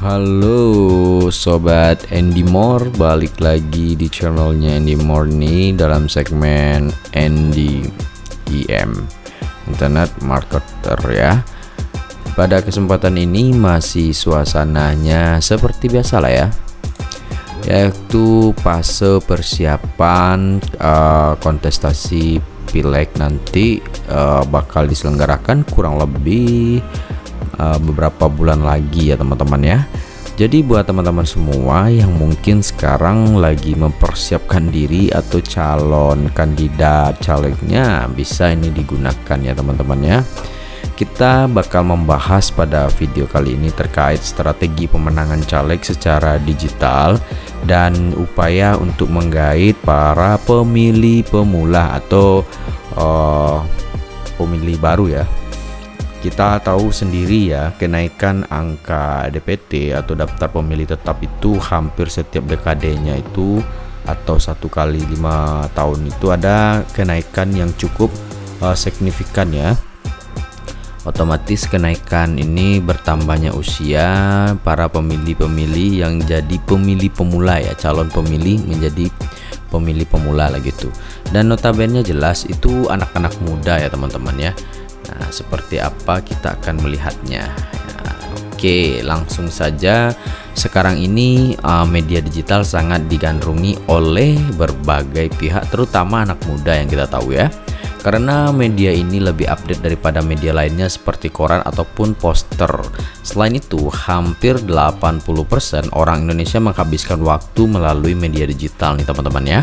Halo Sobat Andy More, balik lagi di channelnya Andy More nih dalam segmen Andy IM Internet Marketer ya. Pada kesempatan ini masih suasananya seperti biasa lah ya, yaitu fase persiapan kontestasi Pileg nanti bakal diselenggarakan kurang lebih beberapa bulan lagi ya teman-teman ya. Jadi buat teman-teman semua yang mungkin sekarang lagi mempersiapkan diri atau calon kandidat calegnya, bisa ini digunakan ya teman-teman ya. Kita bakal membahas pada video kali ini terkait strategi pemenangan caleg secara digital dan upaya untuk menggait para pemilih pemula atau pemilih baru ya. Kita tahu sendiri ya, kenaikan angka DPT atau daftar pemilih tetap itu hampir setiap dekadenya itu atau 1 kali 5 tahun itu ada kenaikan yang cukup signifikan ya. Otomatis kenaikan ini bertambahnya usia para pemilih-pemilih yang jadi pemilih pemula ya, calon pemilih menjadi pemilih pemula lah gitu. Dan notabene jelas itu anak-anak muda ya teman-teman ya. Nah, seperti apa kita akan melihatnya. Nah, oke, langsung saja. Sekarang ini media digital sangat digandrungi oleh berbagai pihak, terutama anak muda yang kita tahu ya. Karena media ini lebih update daripada media lainnya seperti koran ataupun poster. Selain itu, hampir 80% orang Indonesia menghabiskan waktu melalui media digital nih teman-teman ya.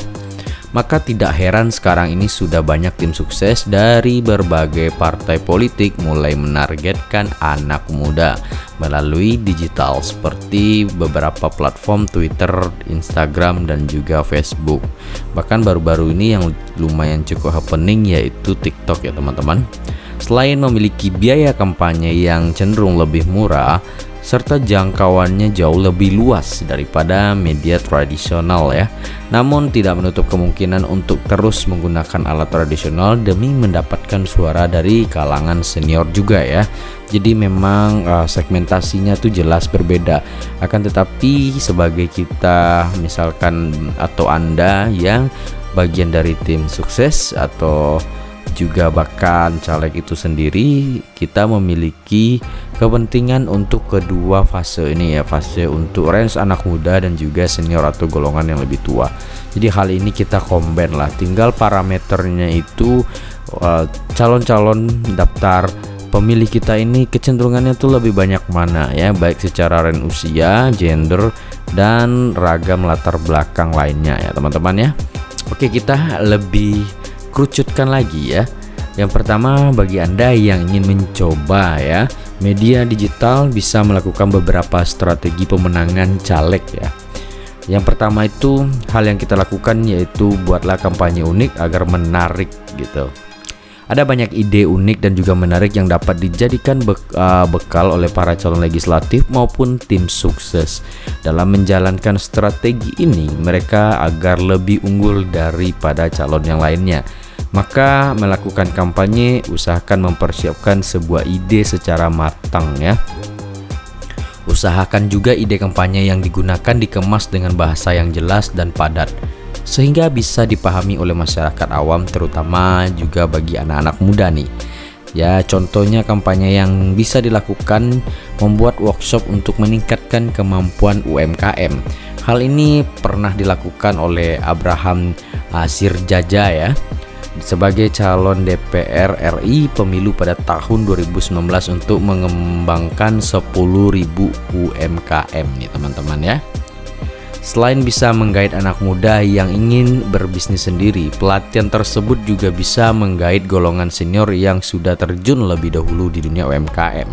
Maka tidak heran sekarang ini sudah banyak tim sukses dari berbagai partai politik mulai menargetkan anak muda melalui digital seperti beberapa platform Twitter, Instagram, dan juga Facebook. Bahkan baru-baru ini yang lumayan cukup happening yaitu TikTok ya teman-teman. Selain memiliki biaya kampanye yang cenderung lebih murah, serta jangkauannya jauh lebih luas daripada media tradisional ya. Namun tidak menutup kemungkinan untuk terus menggunakan alat tradisional demi mendapatkan suara dari kalangan senior juga ya. Jadi memang segmentasinya tuh jelas berbeda. Akan tetapi sebagai kita misalkan atau Anda yang bagian dari tim sukses atau juga bahkan caleg itu sendiri, kita memiliki kepentingan untuk kedua fase ini ya, fase untuk range anak muda dan juga senior atau golongan yang lebih tua. Jadi hal ini kita combine lah, tinggal parameternya itu calon-calon daftar pemilih kita ini kecenderungannya tuh lebih banyak mana ya, baik secara range usia, gender, dan ragam latar belakang lainnya ya teman-teman ya. Oke, kita lebih kerucutkan lagi ya. Yang pertama, bagi Anda yang ingin mencoba ya media digital, bisa melakukan beberapa strategi pemenangan caleg ya. Yang pertama itu hal yang kita lakukan yaitu buatlah kampanye unik agar menarik gitu. Ada banyak ide unik dan juga menarik yang dapat dijadikan bekal oleh para calon legislatif maupun tim sukses. Dalam menjalankan strategi ini, mereka agar lebih unggul daripada calon yang lainnya. Maka melakukan kampanye, usahakan mempersiapkan sebuah ide secara matang ya. Usahakan juga ide kampanye yang digunakan dikemas dengan bahasa yang jelas dan padat, sehingga bisa dipahami oleh masyarakat awam, terutama juga bagi anak-anak muda nih. Ya, contohnya kampanye yang bisa dilakukan membuat workshop untuk meningkatkan kemampuan UMKM. Hal ini pernah dilakukan oleh Abraham Sirjaja ya, sebagai calon DPR RI pemilu pada tahun 2019 untuk mengembangkan 10.000 UMKM nih teman-teman ya. Selain bisa menggait anak muda yang ingin berbisnis sendiri, pelatihan tersebut juga bisa menggait golongan senior yang sudah terjun lebih dahulu di dunia UMKM.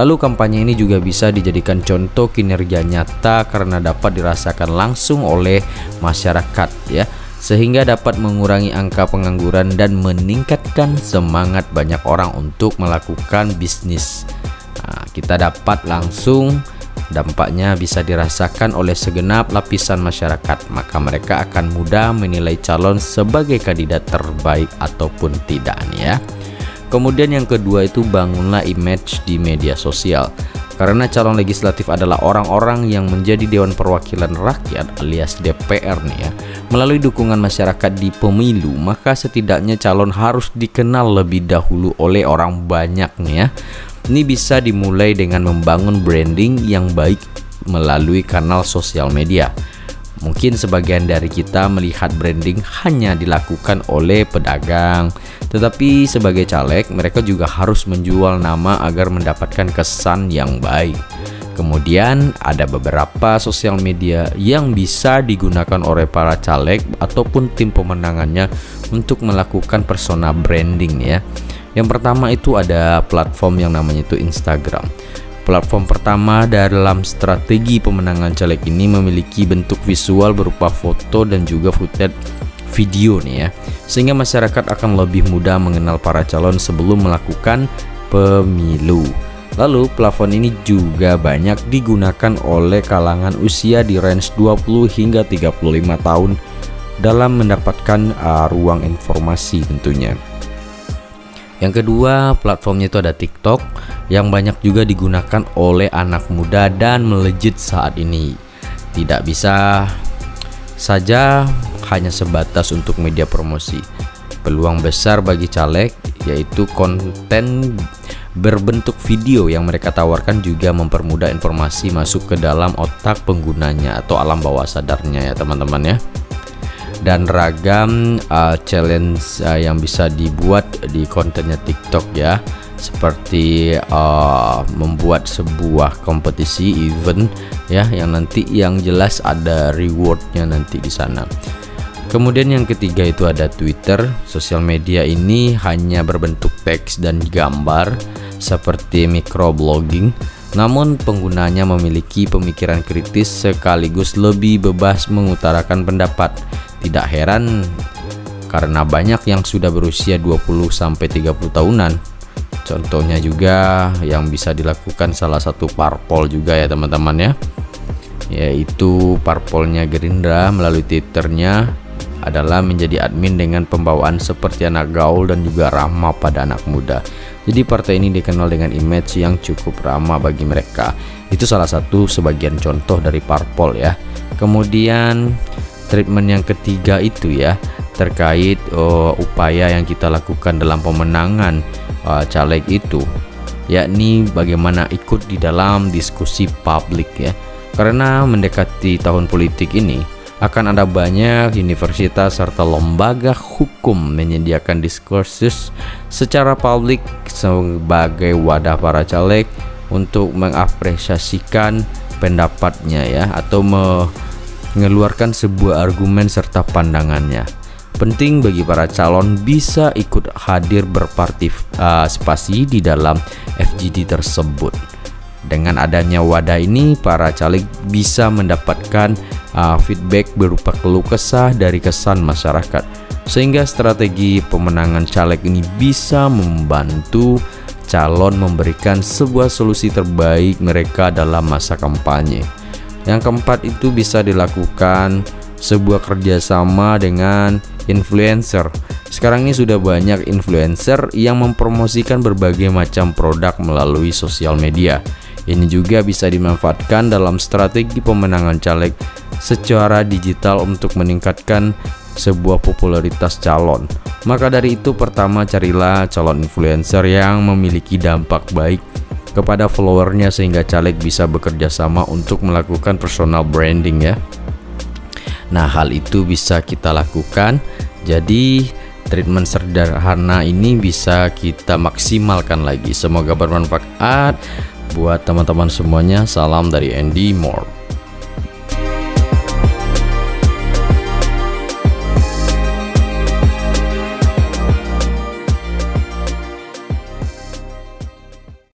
Lalu kampanye ini juga bisa dijadikan contoh kinerja nyata karena dapat dirasakan langsung oleh masyarakat ya, sehingga dapat mengurangi angka pengangguran dan meningkatkan semangat banyak orang untuk melakukan bisnis. Nah, kita dapat langsung dampaknya bisa dirasakan oleh segenap lapisan masyarakat, maka mereka akan mudah menilai calon sebagai kandidat terbaik ataupun tidak nih ya. Kemudian yang kedua itu bangunlah image di media sosial. karena calon legislatif adalah orang-orang yang menjadi Dewan Perwakilan Rakyat alias DPR nih ya. Melalui dukungan masyarakat di pemilu, maka setidaknya calon harus dikenal lebih dahulu oleh orang banyak nih ya. Ini bisa dimulai dengan membangun branding yang baik melalui kanal sosial media. Mungkin sebagian dari kita melihat branding hanya dilakukan oleh pedagang, tetapi sebagai caleg mereka juga harus menjual nama agar mendapatkan kesan yang baik. Kemudian ada beberapa sosial media yang bisa digunakan oleh para caleg ataupun tim pemenangannya untuk melakukan persona branding ya. Yang pertama itu ada platform yang namanya itu Instagram. Platform pertama dalam strategi pemenangan caleg ini memiliki bentuk visual berupa foto dan juga footage video nih ya, sehingga masyarakat akan lebih mudah mengenal para calon sebelum melakukan pemilu. Lalu platform ini juga banyak digunakan oleh kalangan usia di range 20 hingga 35 tahun dalam mendapatkan ruang informasi tentunya. Yang kedua, platformnya itu ada TikTok yang banyak juga digunakan oleh anak muda dan melejit saat ini. Tidak bisa saja hanya sebatas untuk media promosi. Peluang besar bagi caleg yaitu konten berbentuk video yang mereka tawarkan juga mempermudah informasi masuk ke dalam otak penggunanya atau alam bawah sadarnya ya teman-teman ya. Dan ragam challenge yang bisa dibuat di kontennya TikTok ya, seperti membuat sebuah kompetisi event ya, yang nanti yang jelas ada rewardnya nanti di sana. Kemudian yang ketiga itu ada Twitter. Sosial media ini hanya berbentuk teks dan gambar seperti microblogging, namun penggunanya memiliki pemikiran kritis sekaligus lebih bebas mengutarakan pendapat. Tidak heran karena banyak yang sudah berusia 20-30 tahunan. Contohnya juga yang bisa dilakukan salah satu parpol juga ya teman-teman ya, yaitu parpolnya Gerindra. Melalui Twitternya adalah menjadi admin dengan pembawaan seperti anak gaul dan juga ramah pada anak muda. Jadi partai ini dikenal dengan image yang cukup ramah bagi mereka. Itu salah satu sebagian contoh dari parpol ya. Kemudian treatment yang ketiga itu ya terkait upaya yang kita lakukan dalam pemenangan caleg itu, yakni bagaimana ikut di dalam diskusi publik ya. Karena mendekati tahun politik ini akan ada banyak universitas serta lembaga hukum menyediakan diskursus secara publik sebagai wadah para caleg untuk mengapresiasikan pendapatnya ya, atau mengeluarkan sebuah argumen serta pandangannya. Penting bagi para calon bisa ikut hadir berpartisipasi di dalam FGD tersebut. Dengan adanya wadah ini, para caleg bisa mendapatkan feedback berupa keluh kesah dari kesan masyarakat, sehingga strategi pemenangan caleg ini bisa membantu calon memberikan sebuah solusi terbaik mereka dalam masa kampanye. Yang keempat itu bisa dilakukan sebuah kerjasama dengan influencer. Sekarang ini sudah banyak influencer yang mempromosikan berbagai macam produk melalui sosial media. Ini juga bisa dimanfaatkan dalam strategi pemenangan caleg secara digital untuk meningkatkan sebuah popularitas calon. Maka dari itu, pertama carilah calon influencer yang memiliki dampak baik kepada followernya sehingga caleg bisa bekerja sama untuk melakukan personal branding ya. Nah, hal itu bisa kita lakukan. Jadi treatment sederhana ini bisa kita maksimalkan lagi. Semoga bermanfaat buat teman-teman semuanya. Salam dari Andy Moore.